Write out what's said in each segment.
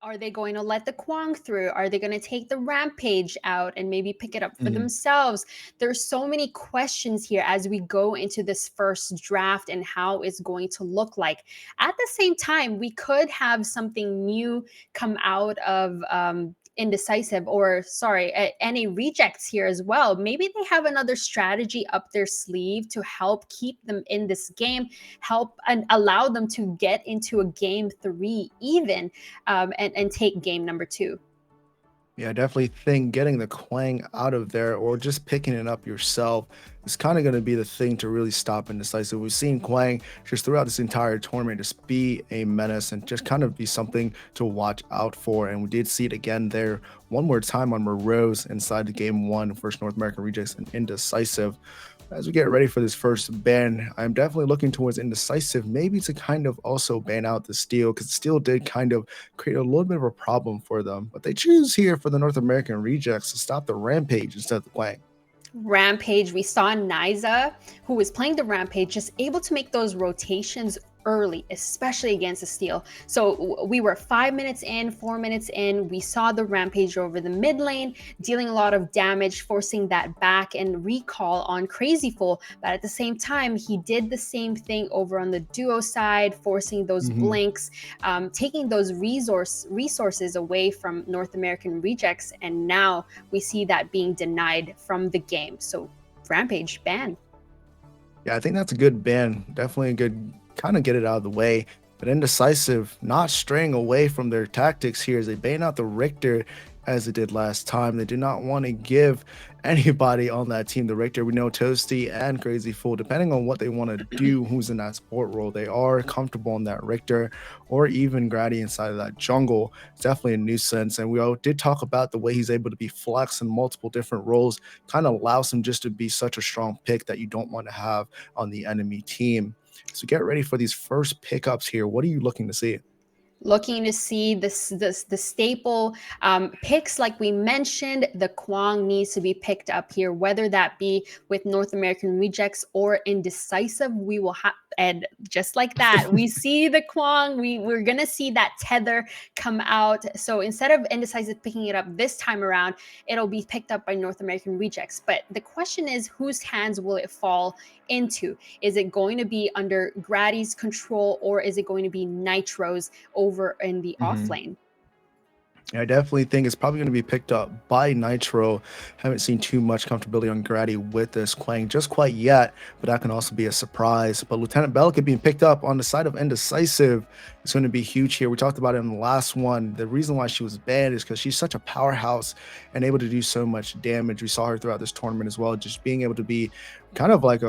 Are they going to let the Kwang through? Are they going to take the Rampage out and maybe pick it up for Mhm. themselves? There's so many questions here as we go into this first draft and how it's going to look like. At the same time, we could have something new come out of Indecisive, or sorry, any rejects here as well. Maybe they have another strategy up their sleeve to help keep them in this game, help and allow them to get into a game 3 even, and take game number 2. Yeah, I definitely think getting the Quang out of there or just picking it up yourself is kind of going to be the thing to really stop Indecisive. We've seen Quang just throughout this entire tournament just be a menace and just kind of be something to watch out for. And we did see it again there one more time on Morose inside the game 1 versus North American Rejects and Indecisive. As we get ready for this first ban, I'm definitely looking towards Indecisive, maybe to kind of also ban out the Steel, because Steel did kind of create a little bit of a problem for them. But they choose here for the North American Rejects to stop the Rampage instead of the Quang. Rampage, we saw Nyzah, who was playing the Rampage, just able to make those rotations early, especially against the Steel. So we were 5 minutes in, 4 minutes in, we saw the Rampage over the mid lane, dealing a lot of damage, forcing that back and recall on Crazzyfool. But at the same time, he did the same thing over on the duo side, forcing those Mhm. blinks, taking those resources away from North American Rejects. And now we see that being denied from the game. So Rampage ban. Yeah, I think that's a good ban. Definitely a good kind of get it out of the way. But Indecisive not straying away from their tactics here as they ban out the Richter as it did last time. They do not want to give anybody on that team the Richter. We know Toasty and Crazzyfool, depending on what they want to do, who's in that support role, they are comfortable in that Richter or even Gratty inside of that jungle. It's definitely a nuisance. And we all did talk about the way he's able to be flex in multiple different roles, kind of allows him just to be such a strong pick that you don't want to have on the enemy team. So get ready for these first pickups here. What are you looking to see? Looking to see the staple picks, like we mentioned. The Kwang needs to be picked up here, whether that be with North American Rejects or Indecisive. We will have, and just like that, we see the Kwang. We're gonna see that tether come out. So instead of Indecisive picking it up this time around, it'll be picked up by North American Rejects. But the question is, whose hands will it fall into? Is it going to be under Gratty's control, or is it going to be Nitro's over in the off Mhm. lane? I definitely think it's probably going to be picked up by Nitro. Haven't seen too much comfortability on Gratty with this Quang just quite yet, but that can also be a surprise. But Lieutenant Bellica being picked up on the side of Indecisive is going to be huge here. We talked about it in the last one. The reason why she was banned is because she's such a powerhouse and able to do so much damage. We saw her throughout this tournament as well, just being able to be kind of like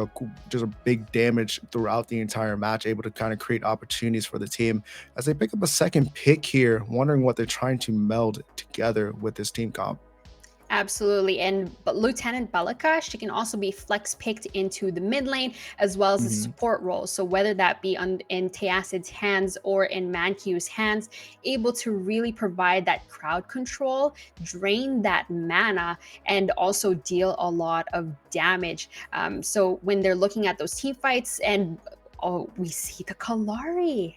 just a big damage throughout the entire match, able to kind of create opportunities for the team as they pick up a second pick here, wondering what they're trying to meld together with this team comp. Absolutely. And but Lieutenant Bellica, she can also be flex picked into the mid lane as well as the Mhm. support role. So whether that be in TehAssid's hands or in ManQ's hands, able to really provide that crowd control, drain that mana, and also deal a lot of damage. So when they're looking at those team fights, and oh, we see the Kalari.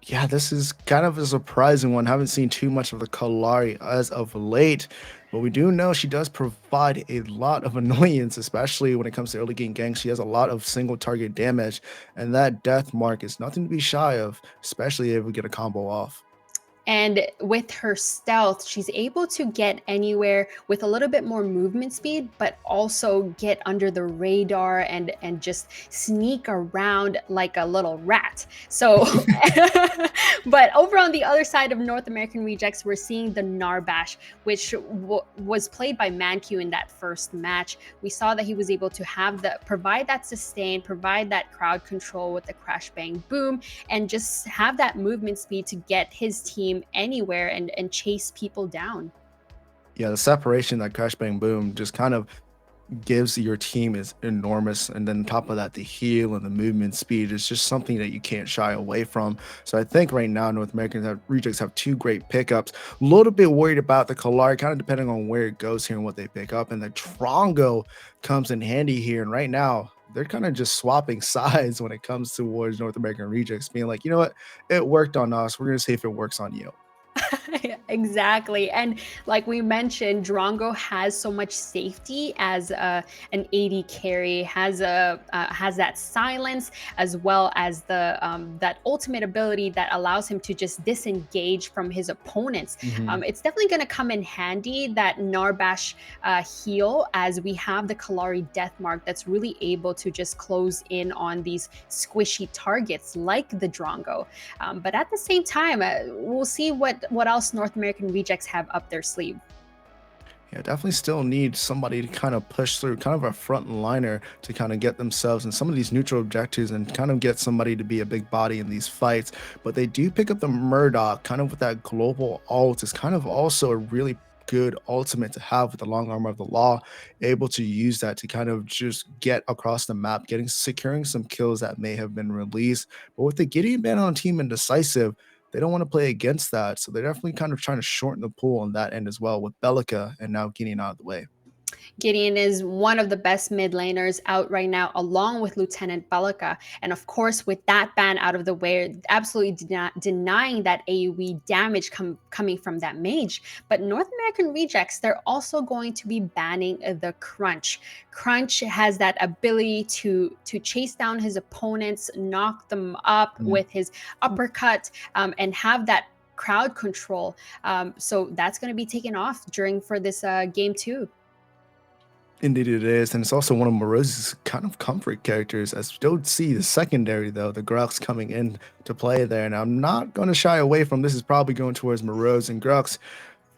Yeah, this is kind of a surprising one. Haven't seen too much of the Kalari as of late, but we do know she does provide a lot of annoyance, especially when it comes to early game ganks. She has a lot of single target damage, and that death mark is nothing to be shy of, especially if we get a combo off. And with her stealth, she's able to get anywhere with a little bit more movement speed, but also get under the radar and just sneak around like a little rat. So, but over on the other side of North American Rejects, we're seeing the Narbash, which was played by ManQ in that first match. We saw that he was able to have provide that sustain, provide that crowd control with the crash bang boom, and just have that movement speed to get his team anywhere and chase people down. Yeah, the separation that Crash Bang Boom just kind of gives your team is enormous. And then on top of that, the heal and the movement speed is just something that you can't shy away from. So I think right now, North American Rejects have two great pickups. A little bit worried about the Kalari, kind of depending on where it goes here and what they pick up. And the Trongo comes in handy here. And right now, they're kind of just swapping sides when it comes towards North American Rejects, being like, you know what, it worked on us. We're going to see if it works on you. Exactly. And like we mentioned, Drongo has so much safety as an AD carry, has that silence as well as the that ultimate ability that allows him to just disengage from his opponents. Mhm. It's definitely going to come in handy, that Narbash heal, as we have the Kalari Death Mark that's really able to just close in on these squishy targets like the Drongo. But at the same time, we'll see what else North American Rejects have up their sleeve. Yeah, definitely still need somebody to kind of push through, kind of a front liner to kind of get themselves in some of these neutral objectives and kind of get somebody to be a big body in these fights. But they do pick up the Murdoch, kind of with that global ult. Is kind of also a really good ultimate to have with the long armor of the law, able to use that to kind of just get across the map, securing some kills that may have been released. But with the Gideon ban on Team Indecisive, they don't want to play against that. So they're definitely kind of trying to shorten the pool on that end as well with Bellica and now getting out of the way. Gideon is one of the best mid laners out right now, along with Lieutenant Balaka. And of course, with that ban out of the way, absolutely denying that AoE damage coming from that mage. But North American Rejects, they're also going to be banning the Crunch. Crunch has that ability to chase down his opponents, knock them up Mm. with his uppercut, and have that crowd control. So that's going to be taken off during for this game too. Indeed, it is, and it's also one of Morose's kind of comfort characters. As we don't see the secondary though, the Grux coming in to play there, and I'm not going to shy away from this. Is probably going towards Morose, and Grux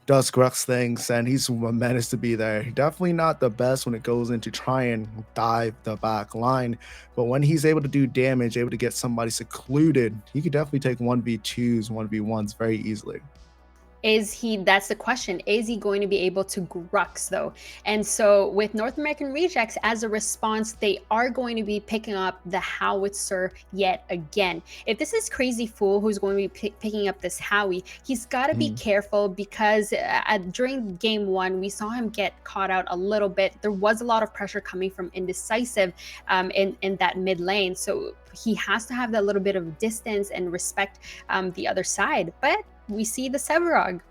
does Grux things, and he's a menace to be there. Definitely not the best when it goes into try and dive the back line, but when he's able to do damage, able to get somebody secluded, he could definitely take 1v2s, 1v1s very easily. Is he, that's the question, is he going to be able to Grux though? And so with North American Rejects, as a response, they are going to be picking up the Howitzer yet again. If this is Crazzyfool who's going to be picking up this Howie, he's got to be Mhm. careful, because during game one, we saw him get caught out a little bit. There was a lot of pressure coming from Indecisive in that mid lane. So he has to have that little bit of distance and respect the other side. But we see the Severog.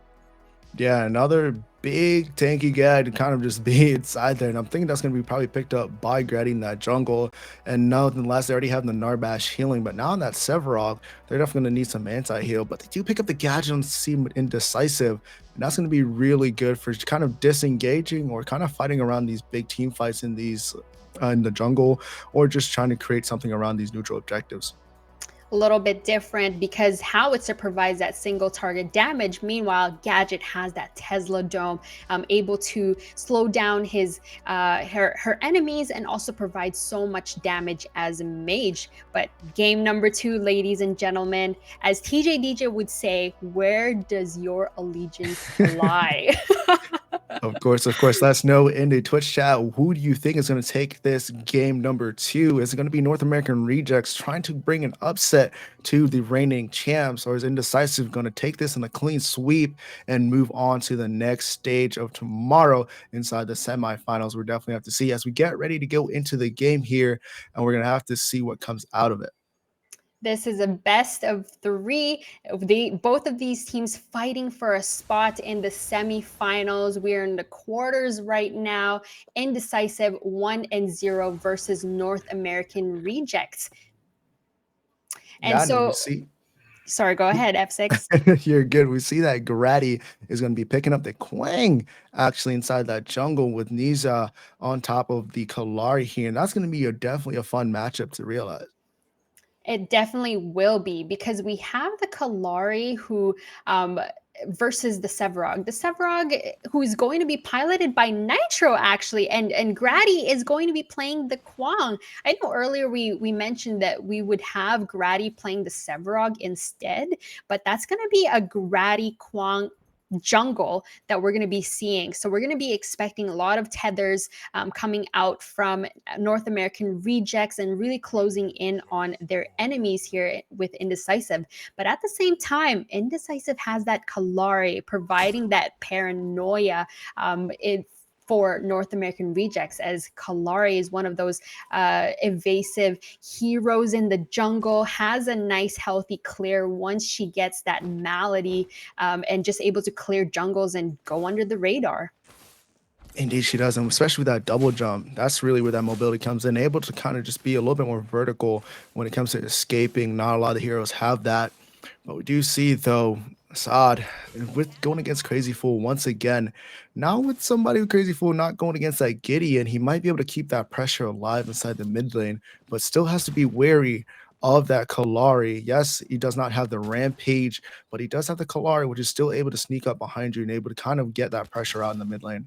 Yeah, another big tanky guy to kind of just be inside there. And I'm thinking that's going to be probably picked up by Gratty in that jungle. And nonetheless, they already have the Narbash healing. But now in that Severog, they're definitely going to need some anti-heal. But they do pick up the gadget on Seem Indecisive. And that's going to be really good for kind of disengaging or kind of fighting around these big team fights in these in the jungle, or just trying to create something around these neutral objectives. A little bit different, because Howitzer provides that single target damage. Meanwhile, Gadget has that Tesla Dome, able to slow down her enemies and also provide so much damage as a mage. But game number two, ladies and gentlemen, as TJ DJ would say, where does your allegiance lie? Of course. Let us know in the Twitch chat, who do you think is going to take this game number two? Is it going to be North American Rejects trying to bring an upset to the reigning champs, or is Indecisive going to take this in a clean sweep and move on to the next stage of tomorrow inside the semifinals? We're definitely have to see as we get ready to go into the game here, and we're going to have to see what comes out of it. This is a best of three. Both of these teams fighting for a spot in the semifinals. We're in the quarters right now. Indecisive 1-0 versus North American Rejects. And Yeah, and we so, see. sorry, go ahead, Efsixx. You're good. We see that Gratty is going to be picking up the Quang actually inside that jungle with Nyzah on top of the Kalari here. And that's going to be definitely a fun matchup to realize. It definitely will be, because we have the Kalari who versus the Severog. The Severog, who is going to be piloted by Nitro actually, and Gratty is going to be playing the Quang. I know earlier we mentioned that we would have Gratty playing the Severog instead, but that's going to be a Gratty Quang jungle that we're going to be seeing. So we're going to be expecting a lot of tethers coming out from North American Rejects and really closing in on their enemies here with Indecisive. But at the same time, Indecisive has that Kalari providing that paranoia. for North American Rejects, as Kalari is one of those evasive heroes in the jungle, has a nice healthy clear once she gets that malady, and just able to clear jungles and go under the radar. Indeed, she does, and especially with that double jump, that's really where that mobility comes in. Able to kind of just be a little bit more vertical when it comes to escaping. Not a lot of heroes have that, but we do see though Assad with going against Crazzyfool once again. Now with somebody with Crazzyfool not going against that Gideon, he might be able to keep that pressure alive inside the mid lane, but still has to be wary of that Kalari. Yes, he does not have the rampage, but he does have the Kalari, which is still able to sneak up behind you and able to kind of get that pressure out in the mid lane.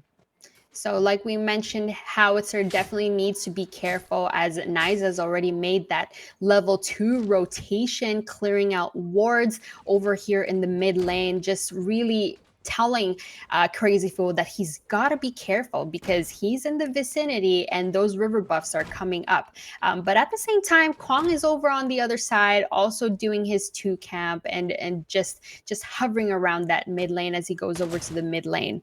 So like we mentioned, Howitzer definitely needs to be careful, as Nyzah's already made that level 2 rotation, clearing out wards over here in the mid lane, just really telling Crazzyfool that he's got to be careful because he's in the vicinity and those river buffs are coming up. But at the same time, Kwang is over on the other side, also doing his 2 camp and just hovering around that mid lane as he goes over to the mid lane.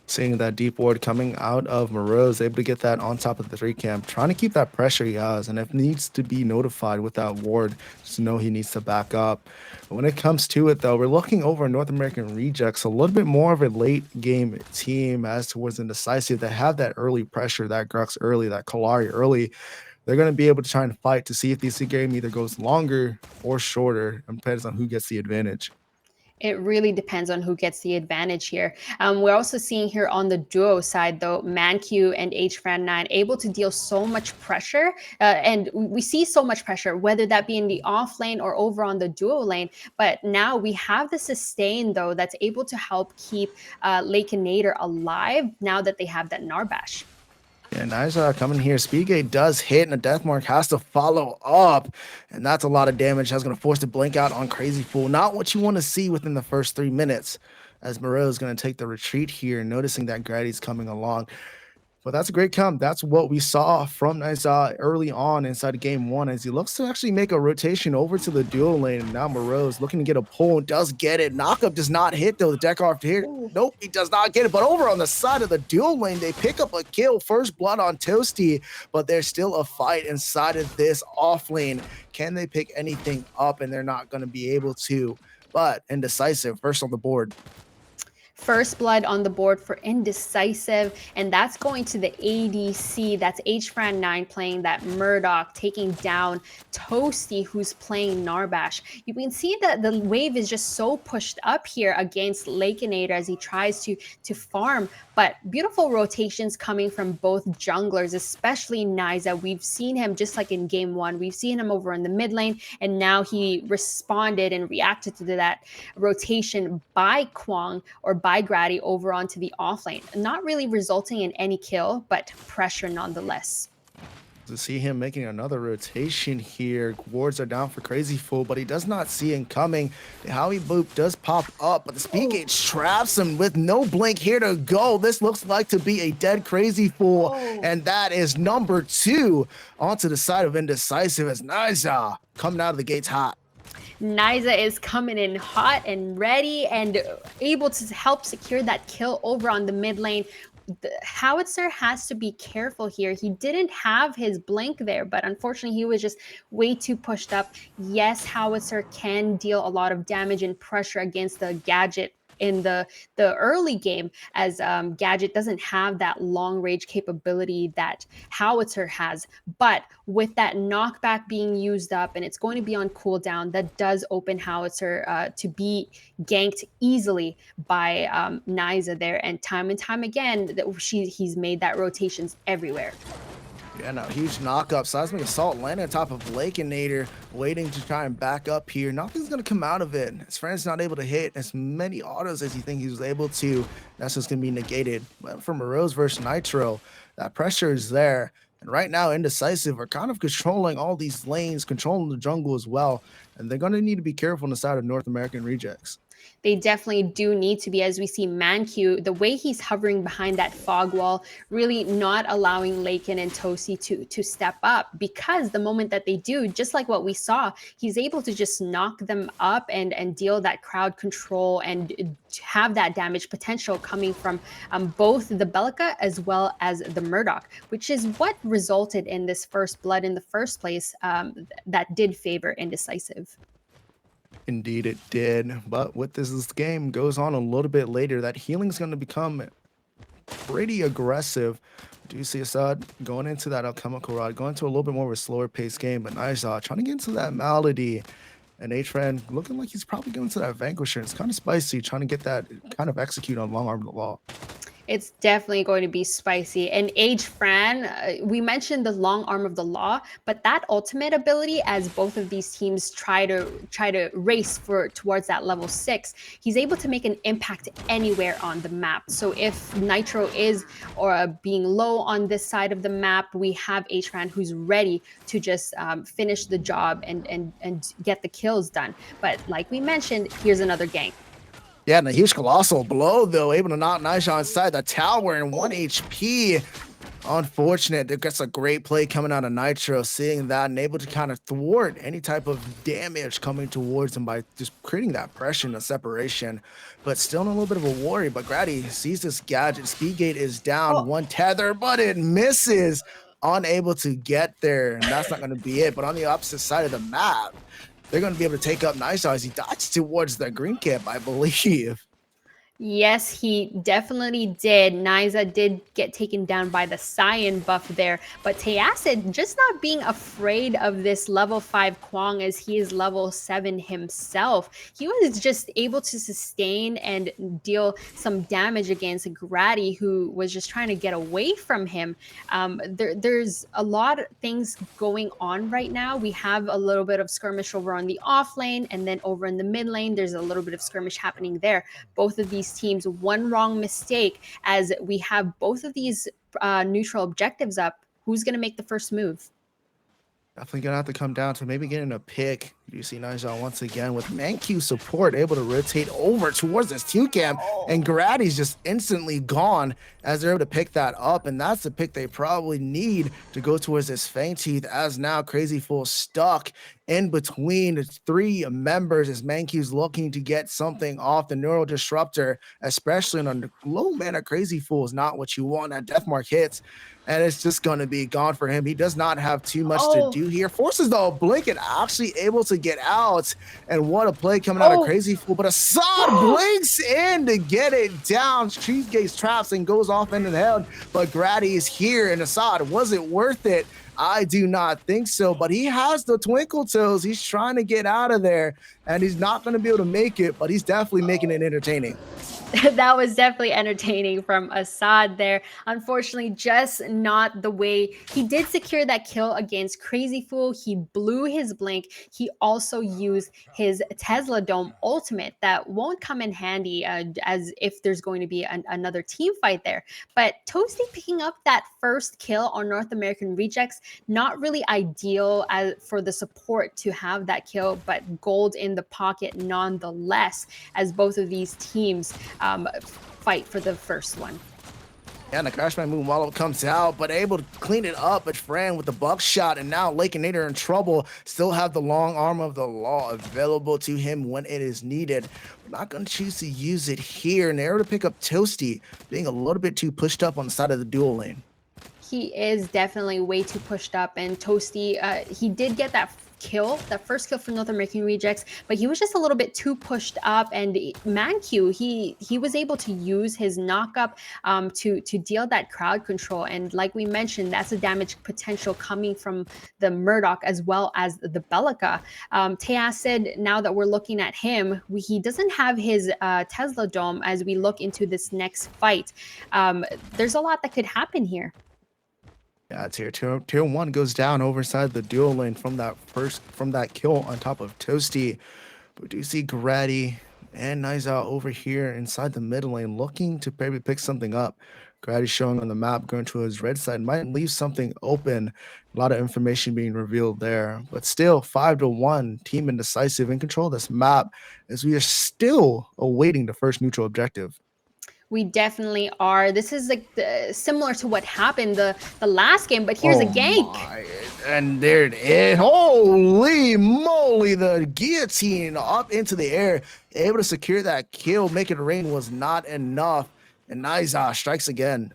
Seeing that deep ward coming out of Morose, able to get that on top of the 3 camp, trying to keep that pressure he has, and if needs to be notified with that ward, just know he needs to back up. But when it comes to it though, we're looking over North American Rejects, a little bit more of a late game team as towards Indecisive. They have that early pressure, that Grux early, that Kalari early. They're going to be able to try and fight to see if this game either goes longer or shorter, and depends on who gets the advantage. It really depends on who gets the advantage here. We're also seeing here on the duo side, though, ManQ and HFran9 able to deal so much pressure. And we see so much pressure, whether that be in the off lane or over on the duo lane. But now we have the sustain, though, that's able to help keep Lakenator alive now that they have that Narbash. Yeah, Nyzah coming here. Speedgate does hit, and a Deathmark has to follow up. And that's a lot of damage. That's going to force the blink out on Crazzyfool. Not what you want to see within the first 3 minutes, as Morose is going to take the retreat here, noticing that Gratty's coming along. But that's a great come. That's what we saw from Nyzah early on inside of game 1, as he looks to actually make a rotation over to the dual lane. And now Morose looking to get a pull, does get it. Knockup does not hit though. The deck off here. Nope, he does not get it. But over on the side of the dual lane, they pick up a kill. First blood on Toasty, but there's still a fight inside of this off lane. Can they pick anything up? And they're not going to be able to. But Indecisive first on the board. First blood on the board for Indecisive, and that's going to the ADC. That's HFran9 playing that Rdawggg, taking down Toasty, who's playing Narbash. You can see that the wave is just so pushed up here against Lakenator as he tries to farm, but beautiful rotations coming from both junglers, especially Nyzah. We've seen him just like in game 1. We've seen him over in the mid lane, and now he responded and reacted to that rotation by Kwang or by Gratty over onto the offlane, not really resulting in any kill, but pressure nonetheless. To see him making another rotation here. Wards are down for Crazzyfool, but he does not see him coming. The Howie Boop does pop up, but the speed gate traps him with no blink here to go. This looks like to be a dead Crazzyfool, and that is number 2 onto the side of Indecisive as Nyzah coming out of the gates hot. Nyzah is coming in hot and ready and able to help secure that kill over on the mid lane. The Howitzer has to be careful here. He didn't have his blink there, but unfortunately he was just way too pushed up. Yes, Howitzer can deal a lot of damage and pressure against the Gadget in the early game, as Gadget doesn't have that long range capability that Howitzer has. But with that knockback being used up and it's going to be on cooldown, that does open Howitzer to be ganked easily by Nyzah there. And time again, he's made that rotations everywhere. Yeah, no, huge knockup. Seismic Assault landing on top of Lakenator, waiting to try and back up here. Nothing's going to come out of it. His friend's not able to hit as many autos as you think he was able to. That's just going to be negated. But for Morose versus Nitro, that pressure is there. And right now, Indecisive are kind of controlling all these lanes, controlling the jungle as well. And they're going to need to be careful on the side of North American Rejects. They definitely do need to be, as we see ManQ, the way he's hovering behind that fog wall, really not allowing Laken and Toasty to step up, because the moment that they do, just like what we saw, he's able to just knock them up and deal that crowd control and have that damage potential coming from both the Bellica as well as the Murdoch, which is what resulted in this first blood in the first place, that did favor Indecisive. Indeed, it did. But with this game goes on a little bit later, that healing's going to become pretty aggressive. Do you see Assad going into that alchemical rod, going to a little bit more of a slower paced game, but Nyzah trying to get into that malady. And H-Ran looking like he's probably going to that Vanquisher. It's kind of spicy, trying to get that kind of execute on Long Arm of the Law. It's definitely going to be spicy. And Fran, we mentioned the long arm of the law, but that ultimate ability, as both of these teams try to race towards that level 6, he's able to make an impact anywhere on the map. So if Nitro is being low on this side of the map, we have Fran who's ready to just finish the job and get the kills done. But like we mentioned, here's another gank. Yeah, and a huge colossal blow, though, able to knock Nyzah inside the tower in 1 HP. Unfortunate. It gets a great play coming out of Nitro, seeing that and able to kind of thwart any type of damage coming towards him by just creating that pressure and a separation. But still in a little bit of a worry. But Gratty sees this gadget. Speed gate is down, one tether, but it misses. Unable to get there, and that's not going to be it. But on the opposite side of the map, they're going to be able to take up Nyzah as he dodges towards the green camp, I believe. Yes, he definitely did. Nyzah did get taken down by the Cyan buff there, but TehAssid just not being afraid of this level 5 Kwang, as he is level 7 himself. He was just able to sustain and deal some damage against Gratty, who was just trying to get away from him. There's a lot of things going on right now. We have a little bit of skirmish over on the off lane, and then over in the mid lane, there's a little bit of skirmish happening there. Both of these teams, one wrong mistake, as we have both of these neutral objectives up, who's going to make the first move? Definitely gonna have to come down to maybe getting a pick. You see Nyzah once again with ManQ support, able to rotate over towards this 2-cam, and Gratty's just instantly gone as they're able to pick that up, and that's the pick they probably need to go towards this Fang Teeth, as now Crazzyfool stuck in between 3 members as ManQ's looking to get something off the Neural Disruptor, especially on a low mana. Crazzyfool is not what you want. That Deathmark hits, and it's just going to be gone for him. He does not have too much to do here. Forces the blink and actually able to get out. And what a play coming out of Crazzyfool. But Assad blinks in to get it down. Cheesegate's traps and goes off into the head. But Gratty is here, and Assad, was it worth it? I do not think so, but he has the twinkle toes. He's trying to get out of there, and he's not going to be able to make it, but he's definitely making it entertaining. That was definitely entertaining from Assad there. Unfortunately, just not the way. He did secure that kill against Crazzyfool. He blew his blink. He also used his Tesla Dome ultimate that won't come in handy as if there's going to be another team fight there. But Toasty picking up that first kill on North American Rejects, not really ideal for the support to have that kill, but gold in the pocket nonetheless, as both of these teams fight for the first one. Yeah, and the Crashman Moonwallow comes out, but able to clean it up. But Fran with the buckshot, and now Lakenator in trouble. Still have the long arm of the law available to him when it is needed. We're not going to choose to use it here, and they're able to pick up Toasty, being a little bit too pushed up on the side of the dual lane. He is definitely way too pushed up, and Toasty, he did get that first kill from North American Rejects, but he was just a little bit too pushed up. And ManQ, he was able to use his knockup to deal that crowd control, and like we mentioned, that's a damage potential coming from the Murdoch as well as the Bellica. TehAssid, now that we're looking at him, he doesn't have his Tesla Dome as we look into this next fight. There's a lot that could happen here. Yeah, tier 1 goes down overside the dual lane from that kill on top of Toasty. But we do see Gratty And Nyzah over here inside the mid lane looking to maybe pick something up. Gratty showing on the map, going to his red side, might leave something open. A lot of information being revealed there. But still, 5-1, Team Indecisive in control of this map as we are still awaiting the first neutral objective. We definitely are. This is like similar to what happened the last game, but here's a Oh gank. my. And there it is. Holy moly. The guillotine up into the air. Able to secure that kill. Make it rain was not enough. And Nyzah strikes again.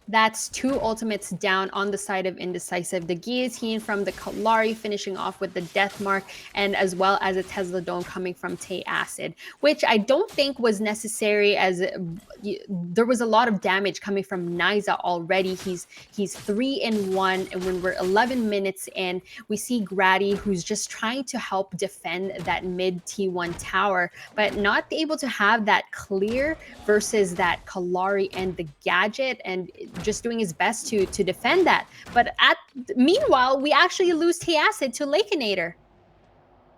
That's 2 ultimates down on the side of Indecisive. The guillotine from the Kalari finishing off with the death mark, and as well as a Tesla Dome coming from TehAssid, which I don't think was necessary, as there was a lot of damage coming from Nyzah already. He's 3-1, and when we're 11 minutes in, we see Gratty, who's just trying to help defend that mid T1 tower, but not able to have that clear versus that Kalari and the gadget, and just doing his best to defend that. But meanwhile, we actually lose TehAssid to Lakenator.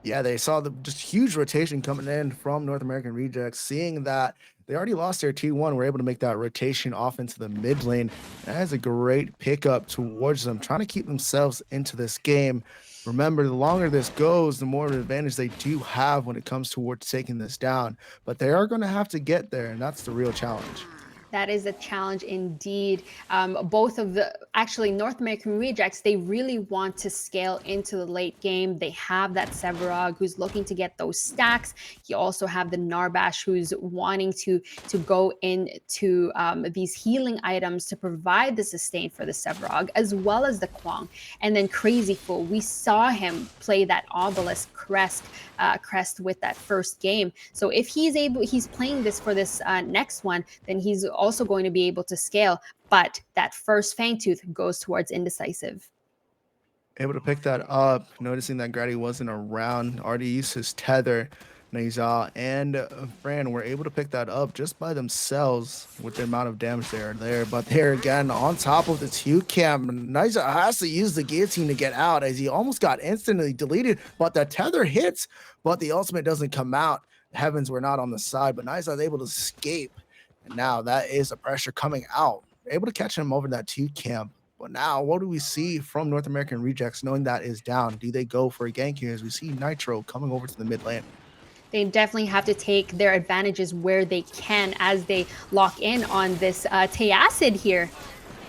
Yeah, they saw the just huge rotation coming in from North American Rejects, seeing that they already lost their T1, were able to make that rotation off into the mid lane. That is a great pickup towards them, trying to keep themselves into this game. Remember, the longer this goes, the more of an advantage they do have when it comes towards taking this down. But they are going to have to get there, and that's the real challenge. That is a challenge indeed. Both of the actually North American Rejects, they really want to scale into the late game. They have that Rdawggg who's looking to get those stacks. You also have the Narbash who's wanting to go into these healing items to provide the sustain for the Rdawggg, as well as the Kwang. And then Crazzyfool, we saw him play that obelisk crest with that first game. So if he's playing this for this next one, then he's also going to be able to scale. But that first Fangtooth goes towards Indecisive. Able to pick that up, noticing that Gratty wasn't around. Already used his tether. Nyzah and Fran were able to pick that up just by themselves with the amount of damage they are there. But there again, on top of the 2 camp, Nyzah has to use the guillotine to get out as he almost got instantly deleted. But the tether hits, but the ultimate doesn't come out. Heavens were not on the side, but Nyzah is able to escape. And now that is the pressure coming out. Able to catch him over that 2 camp. But now, what do we see from North American Rejects knowing that is down? Do they go for a gank here as we see Nitro coming over to the mid lane? They definitely have to take their advantages where they can as they lock in on this TehAssid here.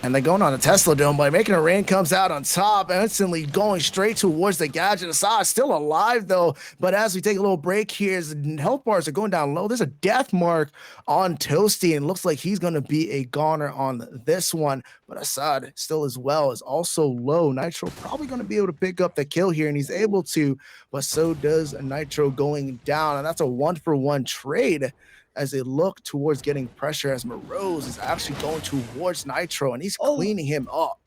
And they're going on a Tesla Dome, but Making a Rain comes out on top, instantly going straight towards the gadget. TehAssid still alive, though. But as we take a little break here, as health bars are going down low, there's a death mark on Toasty, and looks like he's going to be a goner on this one. But TehAssid still as well is also low. Nitro probably going to be able to pick up the kill here, and he's able to, but so does Nitro going down. And that's a 1-for-1 trade as they look towards getting pressure, as Morose is actually going towards Nitro and he's cleaning him up.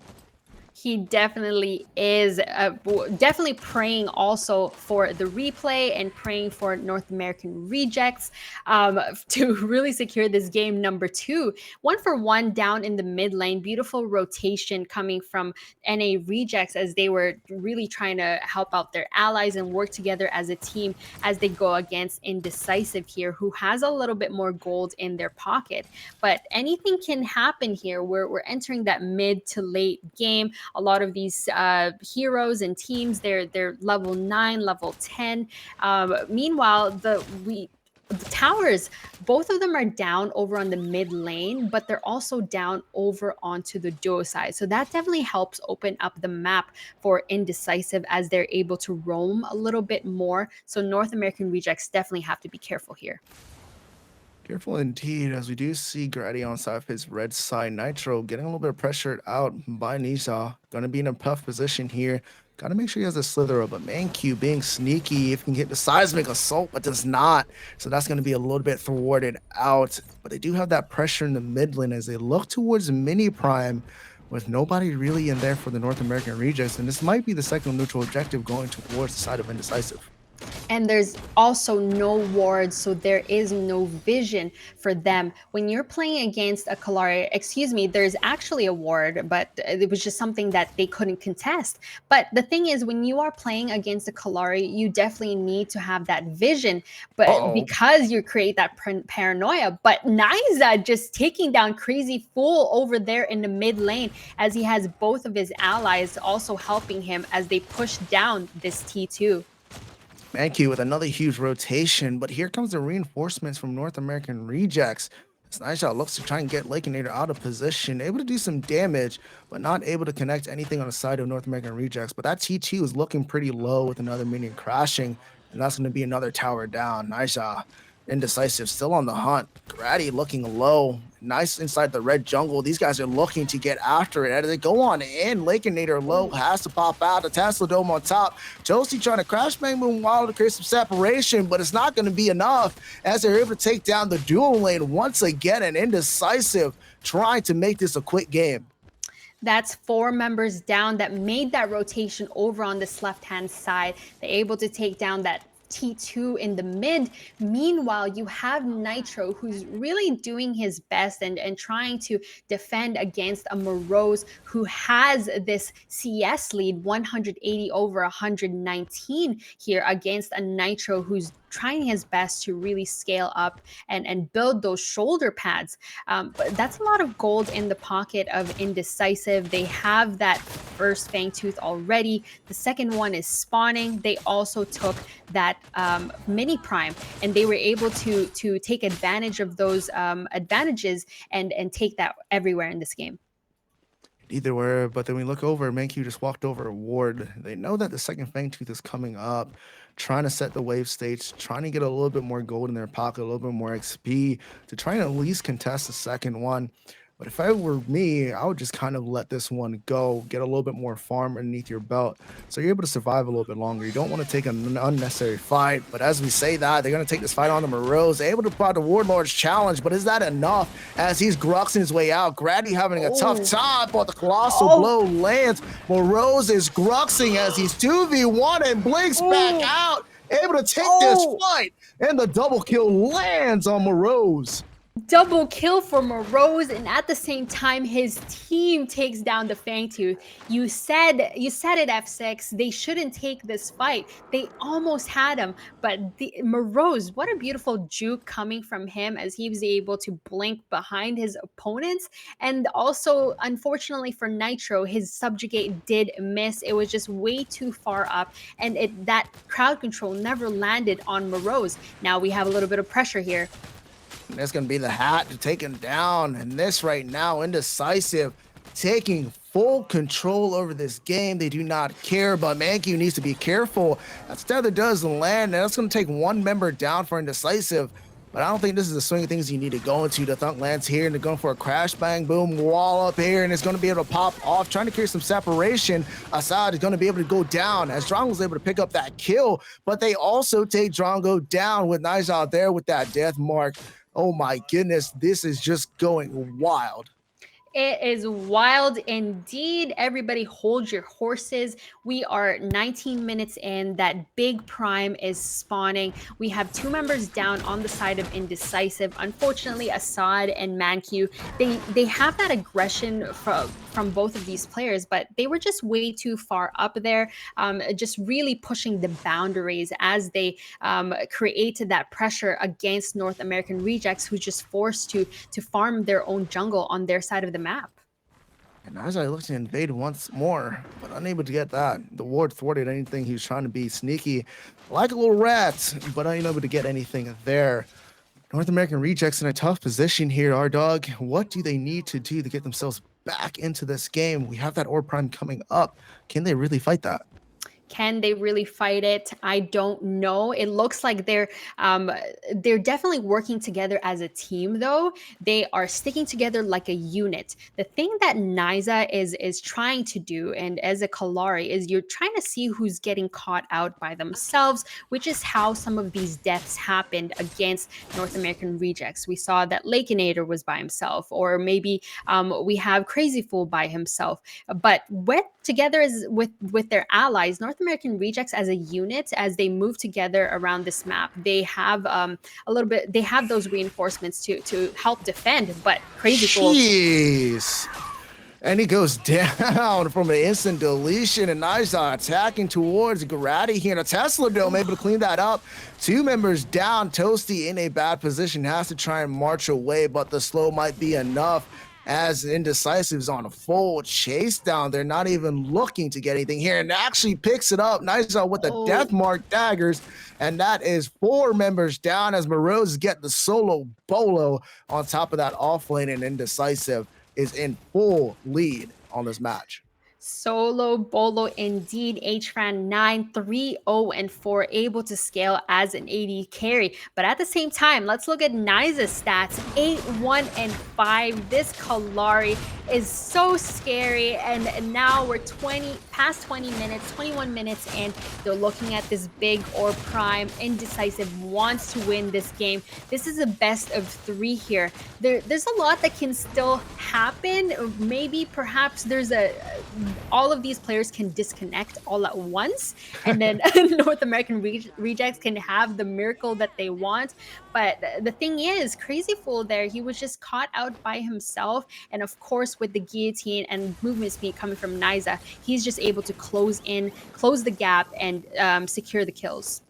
He definitely is, definitely praying also for the replay and praying for North American Rejects to really secure this game number 2. 1-for-1 down in the mid lane. Beautiful rotation coming from NA Rejects as they were really trying to help out their allies and work together as a team as they go against Indecisive here, who has a little bit more gold in their pocket. But anything can happen here. We're entering that mid to late game. A lot of these heroes and teams, they're level 9, level 10. Meanwhile, the towers, both of them are down over on the mid lane, but they're also down over onto the duo side. So that definitely helps open up the map for Indecisive as they're able to roam a little bit more. So North American Rejects definitely have to be careful here. Careful indeed, as we do see Gratty on side of his red side. Nitro getting a little bit pressured out by Nyzah. Going to be in a tough position here. Got to make sure he has a slither up, but ManQ being sneaky, if he can get the seismic assault, but does not. So that's going to be a little bit thwarted out. But they do have that pressure in the mid lane as they look towards Mini Prime with nobody really in there for the North American Rejects. And this might be the second neutral objective going towards the side of Indecisive. And there's also no wards, so there is no vision for them. When you're playing against a Kallari, excuse me, there's actually a ward, but it was just something that they couldn't contest. But the thing is, when you are playing against a Kallari, you definitely need to have that vision, but Uh-oh. because you create that paranoia. But Nyzah just taking down Crazzyfool over there in the mid lane, as he has both of his allies also helping him as they push down this T2. ManQ with another huge rotation, but here comes the reinforcements from North American Rejects. Nyzah looks to try and get Lakenator out of position, able to do some damage, but not able to connect anything on the side of North American Rejects. But that T2 is looking pretty low with another minion crashing, and that's going to be another tower down. Nyzah, Indecisive, still on the hunt. Gratty looking low. Nice inside the red jungle. These guys are looking to get after it. As they go on in, Lakenator low has to pop out. The Tesla Dome on top. Toasty trying to crash bang boom while to create some separation, but it's not going to be enough as they're able to take down the dual lane once again. And Indecisive trying to make this a quick game. That's 4 members down that made that rotation over on this left-hand side. They're able to take down that T2 in the mid. Meanwhile, you have Nitro, who's really doing his best and trying to defend against a Morose who has this CS lead 180 over 119 here against a Nitro who's trying his best to really scale up and build those shoulder pads. But that's a lot of gold in the pocket of Indecisive. They have that first Fangtooth already. The second one is spawning. They also took that mini prime, and they were able to take advantage of those advantages and take that everywhere in this game. Either way, but then we look over, ManQ just walked over a ward. They know that the second Fangtooth is coming up, trying to set the wave stage, trying to get a little bit more gold in their pocket, a little bit more XP to try and at least contest the second one. But if I were me, I would just kind of let this one go, get a little bit more farm underneath your belt, so you're able to survive a little bit longer. You don't want to take an unnecessary fight, but as we say that, they're going to take this fight on the Morose, able to apply the Warlord's challenge, but is that enough as he's gruxing his way out? Gratty having a tough time, but the Colossal blow lands. Morose is gruxing as he's 2v1 and blinks back out, able to take this fight, and the double kill lands on Morose. Double kill for Morose, and at the same time, his team takes down the Fangtooth. You said it, Efsixx. They shouldn't take this fight. They almost had him, but Morose, what a beautiful juke coming from him as he was able to blink behind his opponents. And also, unfortunately for Nitro, his subjugate did miss. It was just way too far up, and that crowd control never landed on Morose. Now we have a little bit of pressure here. That's going to be the hat to take him down. And this right now, Indecisive taking full control over this game. They do not care, but ManQ needs to be careful. That's Tether does land, and that's going to take one member down for Indecisive. But I don't think this is the swing of things you need to go into. The Thunk lands here, and they're going for a crash bang boom wall up here, and it's going to be able to pop off, trying to create some separation. TehAssid is going to be able to go down as Rdawggg was able to pick up that kill, but they also take Rdawggg down with Nyzah there with that death mark. Oh my goodness, this is just going wild. It is wild indeed. Everybody hold your horses. We are 19 minutes in. That big prime is spawning. We have 2 members down on the side of Indecisive. Unfortunately, TehAssid and ManQ, they have that aggression from both of these players, but they were just way too far up there, just really pushing the boundaries as they created that pressure against North American Rejects, who's just forced to farm their own jungle on their side of the map. And Nyzah looks to invade once more, but unable to get that. The ward thwarted anything. He was trying to be sneaky like a little rat, but unable to get anything there. North American Rejects in a tough position here. Rdawggg, what do they need to do to get themselves back into this game? We have that Orb Prime coming up. Can they really fight that? Can they really fight it? I don't know. It looks like they're definitely working together as a team, though. They are sticking together like a unit. The thing that Nyzah is trying to do, and as a Kallari, is you're trying to see who's getting caught out by themselves, which is how some of these deaths happened against North American Rejects. We saw that Lakenator was by himself, or maybe we have Crazzyfool by himself. But together with their allies, North American Rejects as a unit, as they move together around this map, they have they have those reinforcements to help defend. But Crazzyfool, Jeez. And he goes down from an instant deletion, and Nyzah attacking towards Gratty here. And a Tesla Dome able to clean that up. 2 members down. Toasty in a bad position, has to try and march away, but the slow might be enough as Indecisive is on a full chase down. They're not even looking to get anything here, and actually picks it up. Nyzah with the death mark daggers, and that is 4 members down as Morose get the solo bolo on top of that off lane, and Indecisive is in full lead on this match. Solo Bolo indeed. HFran 9, 3-0 and 4, able to scale as an AD carry. But at the same time, let's look at Nyzah's stats. 8-1 and 5. This Kalari is so scary. And now we're past 20 minutes, 21 minutes, and they're looking at this big or prime. Indecisive wants to win this game. This is a best of 3 here. There's a lot that can still happen. Maybe perhaps there's all of these players can disconnect all at once, and then North American Rejects can have the miracle that they want. But the thing is, Crazzyfool there, he was just caught out by himself, and of course with the guillotine and movement speed coming from Nyzah, he's just able to close the gap and secure the kills.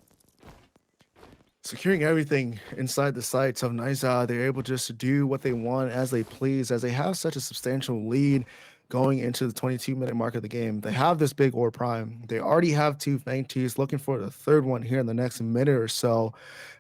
Securing everything inside the sights of Nyzah, they're able just to do what they want as they please, as they have such a substantial lead going into the 22-minute mark of the game. They have this big ore prime. They already have 2 Fangbooths, looking for the 3rd one here in the next minute or so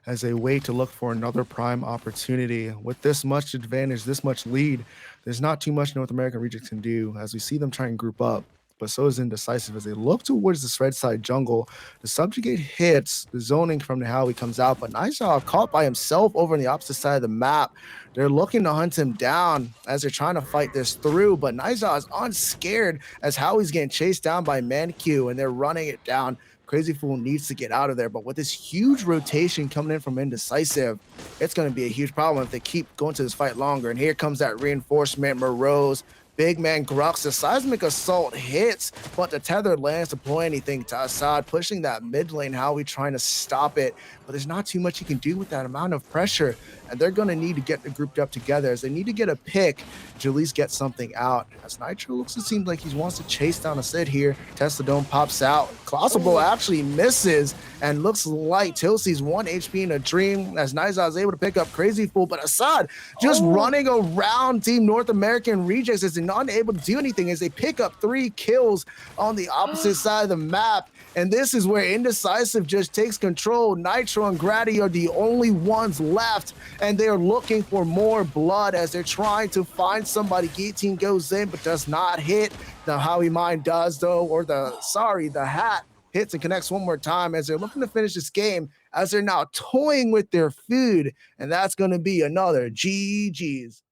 as they wait to look for another prime opportunity. With this much advantage, this much lead, there's not too much North American Rejects can do as we see them try and group up. But so is Indecisive as they look towards this red side jungle. The subjugate hits, the zoning from the Howie comes out, but Nyzah caught by himself over on the opposite side of the map. They're looking to hunt him down as they're trying to fight this through, but Nyzah is unscared as Howie's getting chased down by ManQ, and they're running it down. Crazzyfool needs to get out of there, but with this huge rotation coming in from Indecisive, it's going to be a huge problem if they keep going to this fight longer. And here comes that reinforcement, Morose. Big man Grux, the seismic assault hits, but the tether lands to deploy anything. TehAssid pushing that mid lane, Howie trying to stop it, but there's not too much he can do with that amount of pressure, and they're going to need to get the grouped up together as they need to get a pick to at least get something out. As Nitro looks, it seems like he wants to chase down a Sid here. Tesla Dome pops out. Colossal actually misses and looks like Toasty's 1 HP in a dream as Nyzah is able to pick up Crazzyfool, but Assad just running around Team North American Rejects as they're not able to do anything as they pick up 3 kills on the opposite side of the map. And this is where Indecisive just takes control. Nitro and Gratty are the only ones left, and they're looking for more blood as they're trying to find somebody. Guillotine goes in, but does not hit. The Howie Mine does, though, or the hat hits and connects one more time as they're looking to finish this game, as they're now toying with their food, and that's going to be another GG's.